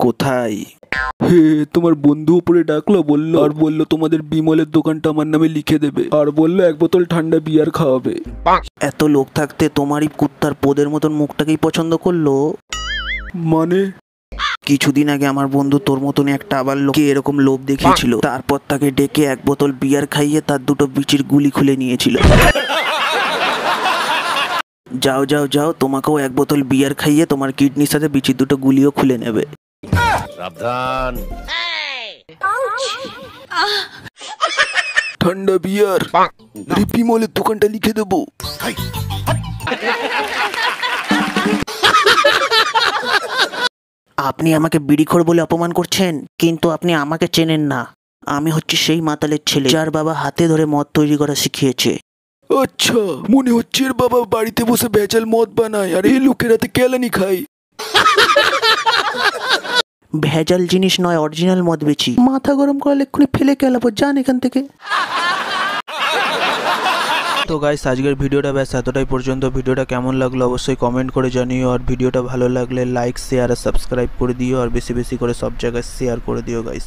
কোথায়? হে, তোমার বন্ধু উপরে ডাকলো, বললো তোমাদের বিমলের দোকানটা আমার নামে লিখে দেবে, আর বললো 1 বোতল ঠান্ডা বিয়ার খাওয়াবে। এত লোক থাকতে তোমারই কুত্তার পোদের মতন মুখটাকেই পছন্দ করলো? মানে? কিছুদিন আগে আমার বন্ধু তোর মতনই একটা আবার লোককে এরকম লোভ দেখিয়েছিল, তারপর তাকে ডেকে 1 বোতল বিয়ার খাইয়ে তার 2টো বিচির গুলি খুলে নিয়েছিল। যাও যাও যাও, তোমাকেও 1 বোতল বিয়ার খাইয়ে তোমার কিডনির সাথে বিচির 2টো গুলিও খুলে নেবে। সাবধান। ঠান্ডা বিয়ার, আরে বিমলের দোকানটা লিখে দেবো। আপনি আমাকে বিড়িখোর বলে অপমান করছেন, কিন্তু আপনি আমাকে চেনেন না। আমি হচ্ছি সেই মাতালের ছেলে যার বাবা হাতে ধরে মদ তৈরি করা শিখিয়েছে। আচ্ছা, মনে হচ্ছে এর বাবা বাড়িতে বসে ভেজাল মদ বানায় আর এই লোকের হাতে কেলানি খায়। ভেজাল জিনিস নয়, অরিজিনাল মদ বেচি। মাথা গরম করালে এক্ষুনি ফেলে কেলাবো, যান এখান থেকে। তো গাইস, আজকের ভিডিওটা ব্যাস এতটাই পর্যন্ত। ভিডিওটা কেমন লাগলো অবশ্যই কমেন্ট করে জানিও, আর ভিডিওটা ভালো লাগলে লাইক শেয়ার আর সাবস্ক্রাইব করে দিও, আর বেশি বেশি করে সব জায়গায় শেয়ার করে দিও গাইস।